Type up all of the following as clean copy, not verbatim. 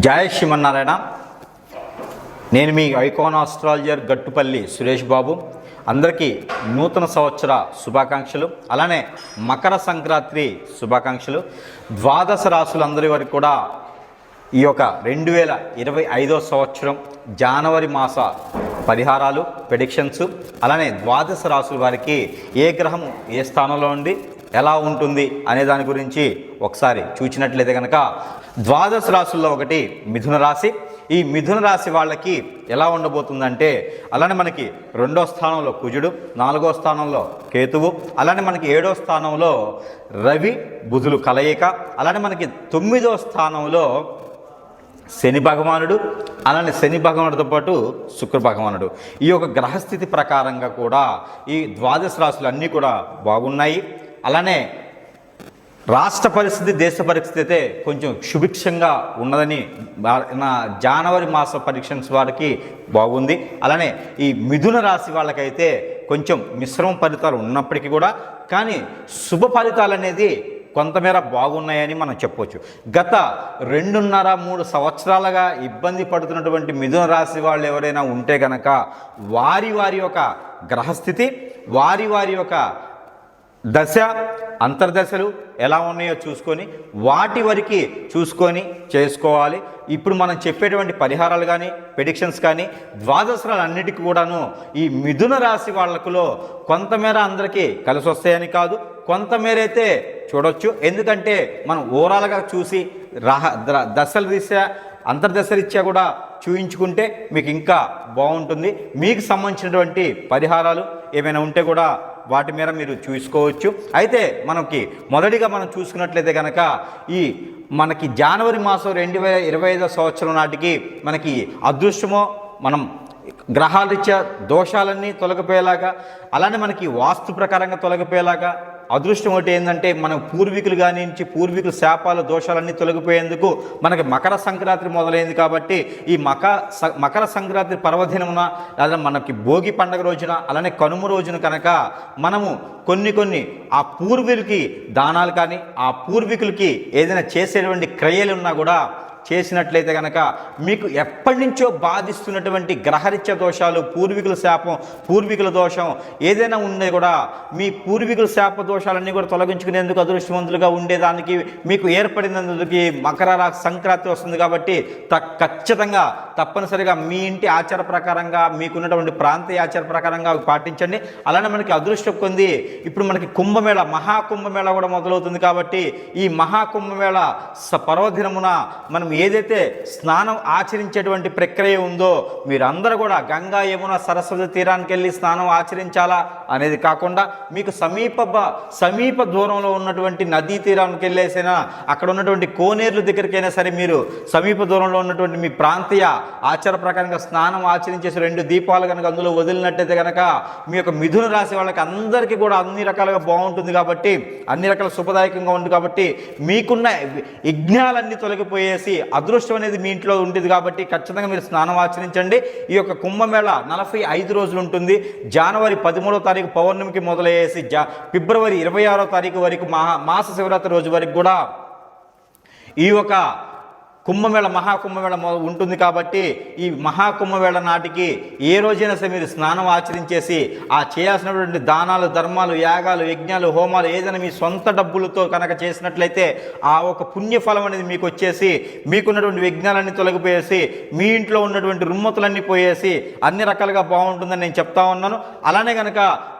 జయ శ్రీమన్నారాయణ. నేను మీ icon astrologer Gattupalli Suresh Babu. అందరికీ నూతన సంవత్సర శుభాకాంక్షలు, అలానే మకర సంక్రాంతి శుభాకాంక్షలు. ద్వాదశ రాశులందరి వరకు కూడా ఈ యొక్క 2025 సంవత్సరం జనవరి మాస పరిహారాలు, ప్రెడిక్షన్స్, అలానే ద్వాదశ రాశుల వారికి ఏ గ్రహం ఏ స్థానంలో ఉండి ఎలా ఉంటుంది అనే దాని గురించి ఒకసారి చూసినట్లయితే కనుక ద్వాదశ రాశుల్లో ఒకటి మిథున రాశి. ఈ మిథున రాశి వాళ్ళకి ఎలా ఉండబోతుందంటే, అలానే మనకి 2వ స్థానంలో కుజుడు, 4వ స్థానంలో కేతువు, అలానే మనకి 7వ స్థానంలో రవి బుధులు కలయిక, అలానే మనకి 9వ స్థానంలో శని భగవానుడు, అలానే శని భగవానుడితో పాటు శుక్ర భగవానుడు. ఈ యొక్క గ్రహస్థితి ప్రకారంగా కూడా ఈ ద్వాదశ రాశులు అన్నీ కూడా బాగున్నాయి. అలానే రాష్ట్ర పరిస్థితి, దేశ పరిస్థితి అయితే కొంచెం సుభిక్షంగా ఉన్నదని నా జనవరి మాస పరీక్షన్స్ వారికి బాగుంది. అలానే ఈ మిథున రాశి వాళ్ళకైతే కొంచెం మిశ్రమ ఫలితాలు ఉన్నప్పటికీ కూడా కానీ శుభ ఫలితాలు అనేది కొంతమేర బాగున్నాయని మనం చెప్పవచ్చు. గత 2.5-3 సంవత్సరాలుగా ఇబ్బంది పడుతున్నటువంటి మిథున రాశి వాళ్ళు ఎవరైనా ఉంటే కనుక వారి యొక్క గ్రహస్థితి, వారి యొక్క దశ అంతర్దశలు ఎలా ఉన్నాయో చూసుకొని వాటి వరకు చూసుకొని చేసుకోవాలి. ఇప్పుడు మనం చెప్పేటువంటి పరిహారాలు కానీ ప్రెడిక్షన్స్ కానీ ద్వాదశరాలన్నిటికీ కూడాను ఈ మిథున రాశి వాళ్ళకులో కొంతమేర అందరికీ కలిసి వస్తాయని కాదు, కొంతమేర అయితే చూడొచ్చు. ఎందుకంటే మనం ఓవరాల్గా చూసి దశల రీత్యా అంతర్దశరీత్యా కూడా చూయించుకుంటే మీకు ఇంకా బాగుంటుంది. మీకు సంబంధించినటువంటి పరిహారాలు ఏమైనా ఉంటే కూడా వాటి మీద మీరు చూసుకోవచ్చు. అయితే మనకి మొదటిగా మనం చూసుకున్నట్లయితే కనుక ఈ మనకి జనవరి మాసం 2025 సంవత్సరం నాటికి మనకి అదృష్టమో మనం గ్రహాలరీత్యా దోషాలన్నీ తొలగిపోయేలాగా, అలానే మనకి వాస్తు ప్రకారంగా తొలగిపోయేలాగా అదృష్టం ఒకటి ఏంటంటే మన పూర్వీకులు కానించి పూర్వీకుల శాపాలు దోషాలన్నీ తొలగిపోయేందుకు మనకి మకర సంక్రాంతి మొదలైంది. కాబట్టి ఈ మకర సంక్రాంతి పర్వదినమున లేదా మనకి భోగి పండుగ రోజున అలానే కనుమ రోజున కనుక మనము కొన్ని ఆ పూర్వీకులకి దానాలు కానీ ఆ పూర్వీకులకి ఏదైనా చేసేటువంటి క్రియలు ఉన్నా కూడా చేసినట్లయితే కనుక మీకు ఎప్పటి నుంచో బాధిస్తున్నటువంటి గ్రహరీత్య దోషాలు, పూర్వీకుల శాపం, పూర్వీకుల దోషం ఏదైనా ఉండే కూడా మీ పూర్వీకుల శాప దోషాలన్నీ కూడా తొలగించుకునేందుకు అదృష్టవంతులుగా ఉండేదానికి మీకు ఏర్పడినందుకు మకర సంక్రాంతి వస్తుంది. కాబట్టి ఖచ్చితంగా తప్పనిసరిగా మీ ఇంటి ఆచార ప్రకారంగా మీకున్నటువంటి ప్రాంతీయ ఆచార ప్రకారంగా పాటించండి. అలానే మనకి అదృష్టం పొంది ఇప్పుడు మనకి కుంభమేళ, మహాకుంభమేళ కూడా మొదలవుతుంది. కాబట్టి ఈ మహాకుంభమేళ పర్వదినమున మనం ఏదైతే స్నానం ఆచరించేటువంటి ప్రక్రియ ఉందో మీరందరూ కూడా గంగా, యమున, సరస్వతి తీరానికి వెళ్ళి స్నానం ఆచరించాలా అనేది కాకుండా మీకు సమీప దూరంలో ఉన్నటువంటి నదీ తీరానికి వెళ్ళేసినా అక్కడ ఉన్నటువంటి కోనేరుల దగ్గరికైనా సరే మీరు సమీప దూరంలో ఉన్నటువంటి మీ ప్రాంతీయ ఆచార ప్రకారంగా స్నానం ఆచరించేసి 2 దీపాలు కనుక అందులో వదిలినట్టయితే కనుక మీ యొక్క మిథున రాశి వాళ్ళకి అందరికీ కూడా అన్ని రకాలుగా బాగుంటుంది. కాబట్టి అన్ని రకాల శుభదాయకంగా ఉంటుంది. కాబట్టి మీకున్న యజ్ఞాలన్నీ తొలగిపోయేసి అదృష్టం అనేది మీ ఇంట్లో ఉంటుంది. కాబట్టి ఖచ్చితంగా మీరు స్నానం ఆచరించండి. ఈ యొక్క కుంభమేళ 45 రోజులు ఉంటుంది. జనవరి 13వ తారీఖు పౌర్ణమికి మొదలయ్యేసి ఫిబ్రవరి 26వ తారీఖు వరకు మాస శివరాత్రి రోజు వరకు కూడా ఈ యొక్క కుంభమేళ, మహాకుంభమేళ ఉంటుంది. కాబట్టి ఈ మహాకుంభమేళ నాటికి ఏ రోజైనా సరే మీరు స్నానం ఆచరించేసి ఆ చేయాల్సినటువంటి దానాలు, ధర్మాలు, యాగాలు, యజ్ఞాలు, హోమాలు ఏదైనా మీ సొంత డబ్బులతో కనుక చేసినట్లయితే ఆ ఒక పుణ్యఫలం అనేది మీకు వచ్చేసి మీకున్నటువంటి విఘ్నాలన్నీ తొలగిపోయేసి మీ ఇంట్లో ఉన్నటువంటి రుమ్మతులన్నీ పోయేసి అన్ని రకాలుగా బాగుంటుందని నేను చెప్తా ఉన్నాను. అలానే కనుక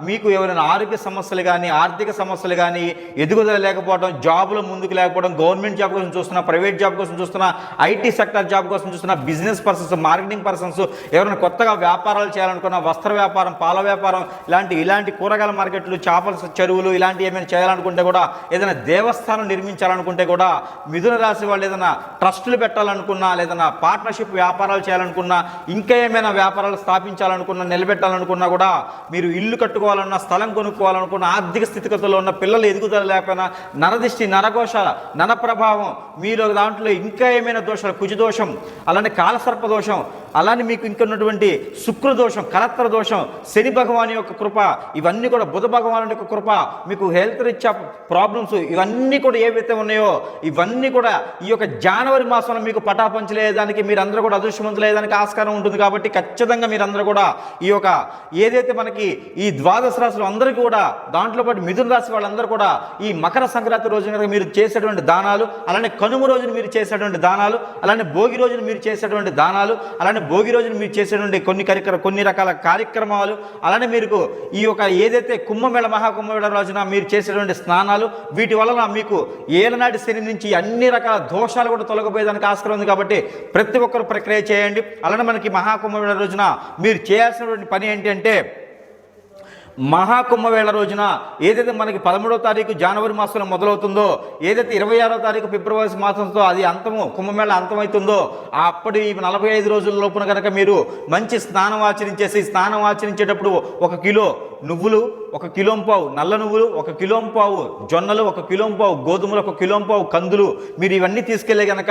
మీకు ఎవరైనా ఆరోగ్య సమస్యలు కానీ ఆర్థిక సమస్యలు కానీ ఎదుగుదల లేకపోవడం, జాబులో ముందుకు లేకపోవడం, గవర్నమెంట్ జాబ్ కోసం చూస్తున్నా, ప్రైవేట్ జాబ్ కోసం చూస్తున్నా, ఐటీ సెక్టర్ జాబ్ కోసం చూస్తున్న బిజినెస్ పర్సన్స్, మార్కెటింగ్ పర్సన్స్, ఎవరైనా కొత్తగా వ్యాపారాలు చేయాలనుకున్నా వస్త్ర వ్యాపారం, పాల వ్యాపారం, ఇలాంటి కూరగాయల మార్కెట్లు, చేపల చెరువులు ఇలాంటి ఏమైనా చేయాలనుకుంటే కూడా, ఏదైనా దేవస్థానం నిర్మించాలనుకుంటే కూడా, మిథున రాశి వాళ్ళు ఏదైనా ట్రస్టులు పెట్టాలనుకున్నా, లేదన్నా పార్ట్నర్షిప్ వ్యాపారాలు చేయాలనుకున్నా, ఇంకా ఏమైనా వ్యాపారాలు స్థాపించాలనుకున్నా, నిలబెట్టాలనుకున్నా కూడా, మీరు ఇల్లు కట్టుకోవాలన్నా, స్థలం కొనుక్కోవాలనుకున్నా, ఆర్థిక స్థితిగతుల్లో ఉన్న పిల్లలు ఎదుగుదల లేకపోయినా, నరదిష్టి, నరఘోష, నర ప్రభావం, మీరు దాంట్లో ఇంకా ఏమైనా దోషాలు, కుజదోషం, అలానే కాలసర్ప దోషం, అలానే మీకు ఇంకొన్నటువంటి శుక్రదోషం, కలత్ర దోషం, శని భగవాన్ యొక్క కృప, ఇవన్నీ కూడా బుధ భగవాను యొక్క కృప, మీకు హెల్త్ రీత్యా ప్రాబ్లమ్స్ ఇవన్నీ కూడా ఏవైతే ఉన్నాయో ఇవన్నీ కూడా ఈ యొక్క జనవరి మాసంలో మీకు పటాపంచలేదానికి, మీరందరూ కూడా అదృష్టవంతులేదానికి ఆస్కారం ఉంటుంది. కాబట్టి ఖచ్చితంగా మీరందరూ కూడా ఈ యొక్క ఏదైతే మనకి ఈ ద్వాదశ రాశులు అందరికీ కూడా దాంట్లో పాటు మిథున రాశి వాళ్ళందరూ కూడా ఈ మకర సంక్రాంతి రోజున కనుక మీరు చేసేటువంటి దానాలు, అలానే కనుమ రోజున మీరు చేసేటువంటి దానాలు, అలానే భోగి రోజున మీరు చేసేటువంటి దానాలు, అలానే భోగి రోజున మీరు చేసేటువంటి కొన్ని రకాల కార్యక్రమాలు, అలానే మీరు ఈ యొక్క ఏదైతే కుంభమేళ మహాకుంభమేళ రోజున మీరు చేసేటువంటి స్నానాలు, వీటి వలన మీకు ఏలనాటి శని నుంచి అన్ని రకాల దోషాలు కూడా తొలగిపోయేదానికి ఆస్కారం ఉంది. కాబట్టి ప్రతి ఒక్కరు ప్రక్రియ చేయండి. అలానే మనకి మహాకుంభమేళ రోజున మీరు చేయాల్సినటువంటి పని ఏంటి అంటే, మహాకుంభవేళ రోజున ఏదైతే మనకి 13వ తారీఖు జనవరి మాసంలో మొదలవుతుందో, ఏదైతే 26వ తారీఖు ఫిబ్రవరి మాసంతో అది అంతము కుంభమేళ అంతమవుతుందో, అప్పటి 45 రోజుల లోపున కనుక మీరు మంచి స్నానం ఆచరించేసి, స్నానం ఆచరించేటప్పుడు 1 కిలో నువ్వులు, 1 కిలోంపావు నల్ల నువ్వులు, 1 కిలోంపావు జొన్నలు, 1 కిలోంపావు గోధుమలు, 1 కిలోంపావు కందులు, మీరు ఇవన్నీ తీసుకెళ్ళే కనుక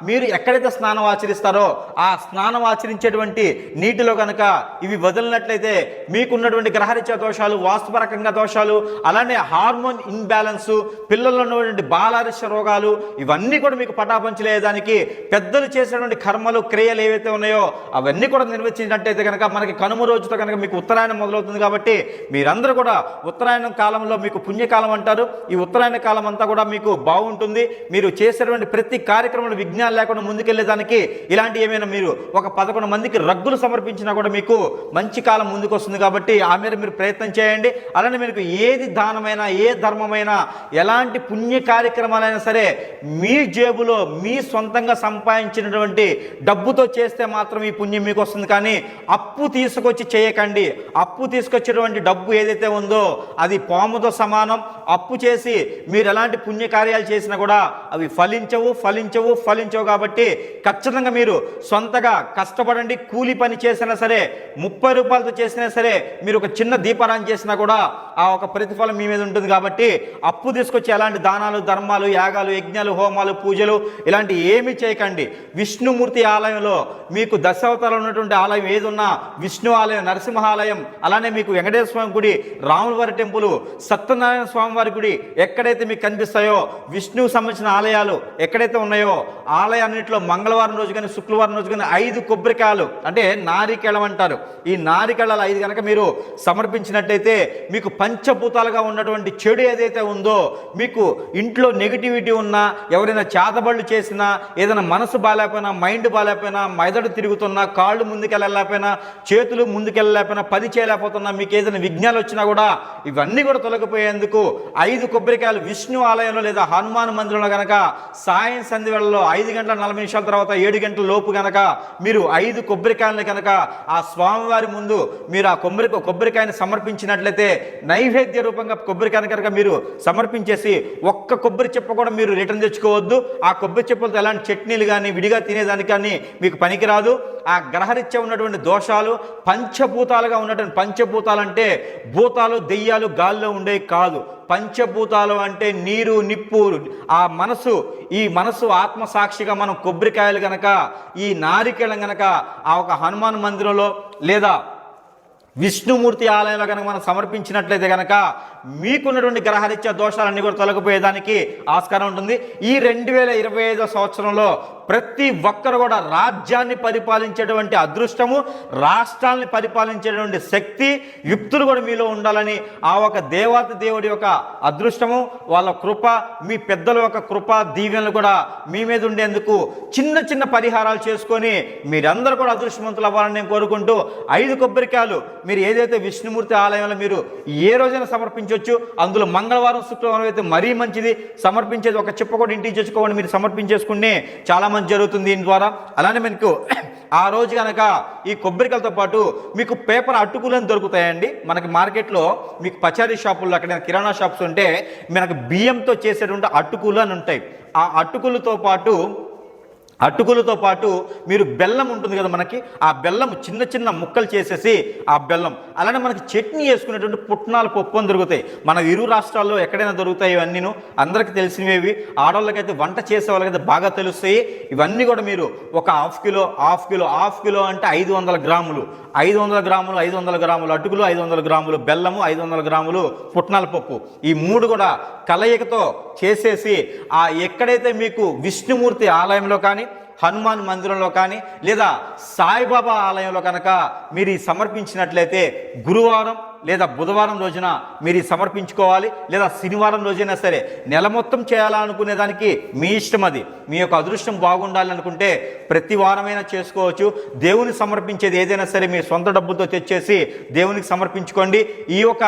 మీరు ఎక్కడైతే స్నానం ఆచరిస్తారో ఆ స్నానం ఆచరించేటువంటి నీటిలో కనుక ఇవి వదిలినట్లయితే మీకున్నటువంటి గ్రహరీత్యా దోషాలు, వాస్తుపరకంగా దోషాలు, అలానే హార్మోన్ ఇన్బ్యాలెన్స్, పిల్లల్లో ఉన్నటువంటి బాలారిష్య రోగాలు, ఇవన్నీ కూడా మీకు పటాపంచలేదానికి పెద్దలు చేసేటువంటి కర్మలు, క్రియలు ఏవైతే ఉన్నాయో అవన్నీ కూడా నిర్వచించినట్టయితే కనుక మనకి కనుమ రోజుతో కనుక మీకు ఉత్తరాయణం మొదలవుతుంది. కాబట్టి మీరందరూ కూడా ఉత్తరాయణం కాలంలో మీకు పుణ్యకాలం అంటారు. ఈ ఉత్తరాయణ కాలం అంతా కూడా మీకు బాగుంటుంది. మీరు చేసేటువంటి ప్రతి కార్యక్రమంలో విఘ్నాలు లేకుండా ముందుకెళ్లేదానికి ఇలాంటి ఏమైనా మీరు ఒక 11 మందికి రగ్గులు సమర్పించినా కూడా మీకు మంచి కాలం ముందుకు వస్తుంది. కాబట్టి ఆ మీద మీరు ప్రయత్నం చేయండి. అలానే మీకు ఏది దానమైనా, ఏ ధర్మమైనా, ఎలాంటి పుణ్య కార్యక్రమాలైనా సరే మీ జేబులో మీ సొంతంగా సంపాదించినటువంటి డబ్బుతో చేస్తే మాత్రం ఈ పుణ్యం మీకు వస్తుంది. కానీ అప్పు తీసుకొచ్చి చేయకండి. అప్పు తీసుకొచ్చేటువంటి డబ్బు ఏదైతే ఉందో అది పాముతో సమానం. అప్పు చేసి మీరు ఎలాంటి పుణ్యకార్యాలు చేసినా కూడా అవి ఫలించవు. కాబట్టి ఖచ్చితంగా మీరు సొంతగా కష్టపడండి. కూలి పని చేసినా సరే, 30 రూపాయలతో చేసినా సరే, మీరు ఒక చిన్న దీపారాన్ని చేసినా కూడా ఆ ఒక ప్రతిఫలం మీ మీద ఉంటుంది. కాబట్టి అప్పు తీసుకొచ్చి ఎలాంటి దానాలు, ధర్మాలు, యాగాలు, యజ్ఞాలు, హోమాలు, పూజలు ఇలాంటి ఏమీ చేయకండి. విష్ణుమూర్తి ఆలయంలో మీకు దశావతారాలు ఉన్నటువంటి ఆలయం ఏదున్నా, విష్ణు ఆలయం, నరసింహ ఆలయం, అలానే మీకు వెంకటేశ్వర స్వామి గుడి, రాములవారి టెంపుల్, సత్యనారాయణ స్వామి వారి గుడి ఎక్కడైతే మీకు కనిపిస్తాయో, విష్ణువు సంబంధించిన ఆలయాలు ఎక్కడైతే ఉన్నాయో ఆలయాన్నింటిలో మంగళవారం రోజు కానీ శుక్రవారం రోజు కానీ 5 కొబ్బరికాయలు, అంటే నారికేళం అంటారు, ఈ నారికేళాలు 5 కనుక మీరు సమర్పించినట్టయితే మీకు పంచభూతాలుగా ఉన్నటువంటి చెడు ఏదైతే ఉందో, మీకు ఇంట్లో నెగిటివిటీ ఉన్నా, ఎవరైనా చేతబళ్ళు చేసినా, ఏదైనా మనసు బాగాలేకపోయినా, మైండ్ బాగాలేకపోయినా, మెదడు తిరుగుతున్నా, కాళ్ళు ముందుకెళ్ళలేకపోయినా, చేతులు ముందుకెళ్ళలేకపోయినా, పని చేయలేకపోతున్నా, మీకు ఏదైనా విఘ్నాలు వచ్చినా కూడా ఇవన్నీ కూడా తొలగిపోయేందుకు 5 కొబ్బరికాయలు విష్ణు ఆలయంలో లేదా హనుమాన్ మందిరంలో కనుక సాయం సంధి వేళలో 5:40 తర్వాత 7 గంటల లోపు కనుక మీరు 5 కొబ్బరికాయలను కనుక ఆ స్వామివారి ముందు మీరు ఆ కొబ్బరికాయని సమర్పించినట్లయితే, నైవేద్య రూపంగా కొబ్బరికాయని కనుక మీరు సమర్పించేసి ఒక్క కొబ్బరి చెప్ప కూడా మీరు రిటర్న్ తెచ్చుకోవద్దు. ఆ కొబ్బరి చెప్పులతో ఎలాంటి చట్నీలు కానీ విడిగా తినేదానికి కానీ మీకు పనికిరాదు. ఆ గ్రహరీత్యా ఉన్నటువంటి దోషాలు, పంచభూతాలుగా ఉన్నటువంటి, పంచభూతాలు అంటే భూతాలు, దెయ్యాలు గాల్లో ఉండే కాదు. పంచభూతాలు అంటే నీరు, నిప్పు, ఆ మనసు, ఈ మనసు ఆత్మసాక్షిగా మనం కొబ్బరికాయలు గనక, ఈ నారికేళం గనక ఆ ఒక హనుమాన్ మందిరంలో లేదా విష్ణుమూర్తి ఆలయంలో కనుక మనం సమర్పించినట్లయితే కనుక మీకున్నటువంటి గ్రహరీత్యా దోషాలన్నీ కూడా తొలగిపోయేదానికి ఆస్కారం ఉంటుంది. ఈ 2025 సంవత్సరంలో ప్రతి ఒక్కరు కూడా రాజ్యాన్ని పరిపాలించేటువంటి అదృష్టము, రాష్ట్రాన్ని పరిపాలించేటువంటి శక్తి, యుక్తులు కూడా మీలో ఉండాలని ఆ ఒక దేవత దేవుడి యొక్క అదృష్టము, వాళ్ళ కృప, మీ పెద్దల యొక్క కృప, దీవెనలు కూడా మీ మీద ఉండేందుకు చిన్న చిన్న పరిహారాలు చేసుకొని మీరందరూ కూడా అదృష్టవంతులు అవ్వాలని నేను కోరుకుంటూ, 5 కొబ్బరికాయలు మీరు ఏదైతే విష్ణుమూర్తి ఆలయంలో మీరు ఏ రోజైనా సమర్పించవచ్చు. అందులో మంగళవారం, శుక్రవారం అయితే మరీ మంచిది. సమర్పించేది ఒక చెప్ప కూడా ఇంటికి తెచ్చుకోవాలి, మీరు సమర్పించేసుకునే చాలా మంచి జరుగుతుంది దీని ద్వారా. అలానే మీకు ఆ రోజు కనుక ఈ కొబ్బరికాయలతో పాటు మీకు పేపర్ అటుకులను దొరుకుతాయండి. మనకి మార్కెట్లో మీకు పచారీ షాపుల్లో, అక్కడ కిరాణా షాప్స్ ఉంటే మనకు బియ్యంతో చేసేటువంటి అటుకులు అని ఉంటాయి. ఆ అటుకులతో పాటు అటుకులతో పాటు మీరు బెల్లం ఉంటుంది కదా మనకి, ఆ బెల్లం చిన్న చిన్న ముక్కలు చేసేసి ఆ బెల్లం, అలానే మనకి చట్నీ వేసుకునేటువంటి పుట్నాల పప్పు అని దొరుకుతాయి. మన ఇరు రాష్ట్రాల్లో ఎక్కడైనా దొరుకుతాయి ఇవన్నీను, అందరికీ తెలిసినవి. ఆడవాళ్ళకైతే వంట చేసే వాళ్ళకైతే బాగా తెలుస్తాయి. ఇవన్నీ కూడా మీరు ఒక హాఫ్ కిలో అంటే 500 గ్రాములు 500 గ్రాములు అటుకులు, 500 గ్రాములు బెల్లము, 500 గ్రాములు పుట్నాల పప్పు, ఈ 3 కూడా కలయికతో చేసేసి ఎక్కడైతే మీకు విష్ణుమూర్తి ఆలయంలో కానీ, హనుమాన్ మందిరంలో కానీ, లేదా సాయిబాబా ఆలయంలో కనుక మీరు ఈ సమర్పించినట్లయితే గురువారం లేదా బుధవారం రోజున మీరు సమర్పించుకోవాలి, లేదా శనివారం రోజైనా సరే. నెల మొత్తం చేయాలనుకునే దానికి మీ ఇష్టం, అది మీ యొక్క అదృష్టం బాగుండాలి అనుకుంటే ప్రతి వారమైనా చేసుకోవచ్చు. దేవునికి సమర్పించేది ఏదైనా సరే మీ సొంత డబ్బులతో తెచ్చేసి దేవునికి సమర్పించుకోండి. ఈ యొక్క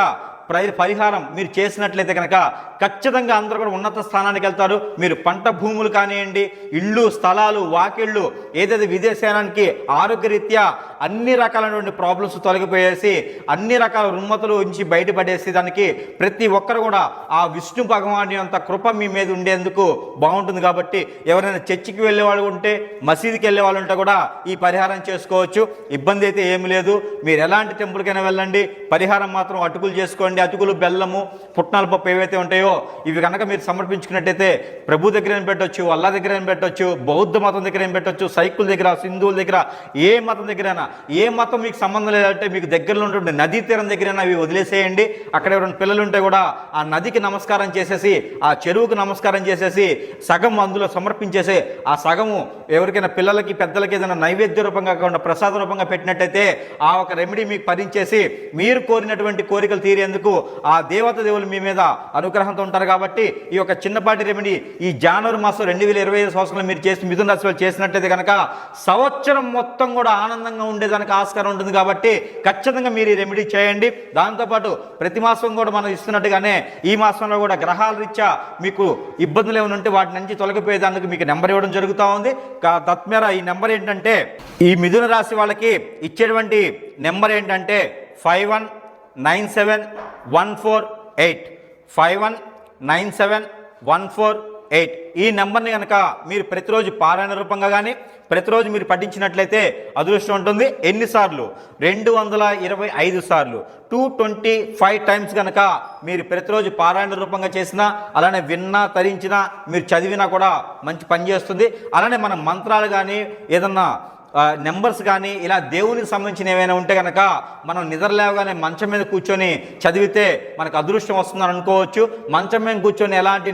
పరిహారం మీరు చేసినట్లయితే కనుక ఖచ్చితంగా అందరూ కూడా ఉన్నత స్థానానికి వెళ్తారు. మీరు పంట భూములు కానివ్వండి, ఇళ్ళు, స్థలాలు, వాకిళ్ళు, ఏదైతే విదేశానికి ఆరోగ్యరీత్యా అన్ని రకాలైనటువంటి ప్రాబ్లమ్స్ తొలగిపోయేసి అన్ని రకాల రుమ్మతులు నుంచి బయటపడేసి దానికి ప్రతి ఒక్కరు కూడా ఆ విష్ణు భగవాని అంత కృప మీ మీద ఉండేందుకు బాగుంటుంది. కాబట్టి ఎవరైనా చర్చికి వెళ్ళే వాళ్ళు ఉంటే, మసీదుకి వెళ్ళే వాళ్ళు ఉంటే కూడా ఈ పరిహారం చేసుకోవచ్చు. ఇబ్బంది అయితే ఏమి లేదు. మీరు ఎలాంటి టెంపుల్కైనా వెళ్ళండి, పరిహారం మాత్రం అటుకులు చేసుకోండి. అటుకులు, బెల్లము, పుట్నాల పప్పు ఏవైతే ఉంటాయో ఇవి కనుక మీరు సమర్పించుకున్నట్టయితే ప్రభు దగ్గర పెట్టొచ్చు, అల్లా దగ్గర పెట్టొచ్చు, బౌద్ధ మతం దగ్గర పెట్టొచ్చు, సైకుల దగ్గర, సింధువుల దగ్గర, ఏ మతం దగ్గరైనా, ఏ మతం మీకు సంబంధం లేదంటే మీకు దగ్గరలో ఉన్నటువంటి నదీ తీరం దగ్గరైనా అవి వదిలేసేయండి. అక్కడ ఎవరైనా పిల్లలు ఉంటే కూడా ఆ నదికి నమస్కారం చేసేసి, ఆ చెరువుకు నమస్కారం చేసేసి సగం అందులో సమర్పించేసి, ఆ సగము ఎవరికైనా పిల్లలకి, పెద్దలకి ఏదైనా నైవేద్య రూపంగా కాకుండా ప్రసాద రూపంగా పెట్టినట్టయితే ఆ ఒక రెమెడీ మీకు భరించేసి మీరు కోరినటువంటి కోరికలు తీరేందుకు ఆ దేవులు మీ మీద అనుగ్రహంతో ఉంటారు. కాబట్టి ఈ యొక్క చిన్నపాటి రెమెడీ ఈ జనవరి మాసం 2025 సంవత్సరంలో మీరు చేసి మిథున రాశి వాళ్ళు చేసినట్లయితే కనుక సంవత్సరం మొత్తం కూడా ఆనందంగా ఉండేదానికి ఆస్కారం ఉంటుంది. కాబట్టి ఖచ్చితంగా మీరు ఈ రెమెడీ చేయండి. దాంతోపాటు ప్రతి మాసం కూడా మనం ఇస్తున్నట్టుగానే ఈ మాసంలో కూడా గ్రహాల రీత్యా మీకు ఇబ్బందులు ఏమైనా ఉంటే వాటి నుంచి తొలగిపోయేదానికి మీకు నెంబర్ ఇవ్వడం జరుగుతూ ఉంది. తత్మేర ఈ నెంబర్ ఏంటంటే, ఈ మిథున రాశి వాళ్ళకి ఇచ్చేటువంటి నెంబర్ ఏంటంటే 519714 519714. ఈ నెంబర్ని కనుక మీరు ప్రతిరోజు పారాయణ రూపంగా కానీ ప్రతిరోజు మీరు పఠించినట్లయితే అదృష్టం ఉంటుంది. ఎన్నిసార్లు? 225 సార్లు, 225 టైమ్స్ కనుక మీరు ప్రతిరోజు పారాయణ రూపంగా చేసినా, అలానే విన్నా, తరించినా, మీరు చదివినా కూడా మంచి పని చేస్తుంది. అలానే మన మంత్రాలు కానీ ఏదన్నా నెంబర్స్ కానీ ఇలా దేవునికి సంబంధించిన ఏమైనా ఉంటే కనుక మనం నిద్రలేవగానే మంచం మీద కూర్చొని చదివితే మనకు అదృష్టం వస్తుందని అనుకోవచ్చు. మంచం మీద కూర్చొని ఎలాంటి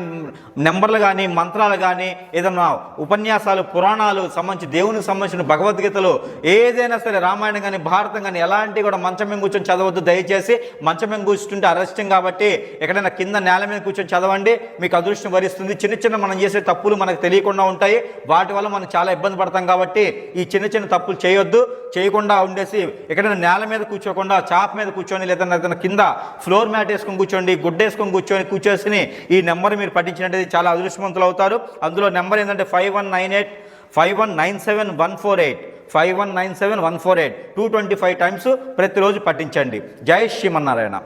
నెంబర్లు కానీ, మంత్రాలు కానీ, ఏదన్నా ఉపన్యాసాలు, పురాణాలు సంబంధించి దేవునికి సంబంధించిన భగవద్గీతలు ఏదైనా సరే, రామాయణం కానీ, భారతం కానీ ఎలాంటి కూడా మంచం మీద కూర్చొని చదవద్దు. దయచేసి మంచం మీద కూర్చుంటే అరెస్టింగ్. కాబట్టి ఎక్కడైనా కింద నేల మీద కూర్చొని చదవండి, మీకు అదృష్టం వరిస్తుంది. చిన్న మనం చేసే తప్పులు మనకు తెలియకుండా ఉంటాయి, వాటి వల్ల మనం చాలా ఇబ్బంది పడతాం. కాబట్టి ఈ చిన్న తప్పులు చేయకుండా ఉండేసి ఎక్కడైనా నేల మీద కూర్చోకుండా చాప మీద కూర్చొని, లేదా కింద ఫ్లోర్ మ్యాట్ వేసుకొని కూర్చోండి, గుడ్డ వేసుకొని కూర్చొని ఈ నెంబర్ మీరు పఠించినట్టు చాలా అదృష్టవంతులు అవుతారు. అందులో నెంబర్ ఏంటంటే 519714 519714 225 టైమ్స్ ప్రతిరోజు పఠించండి. జై శ్రీమన్నారాయణ.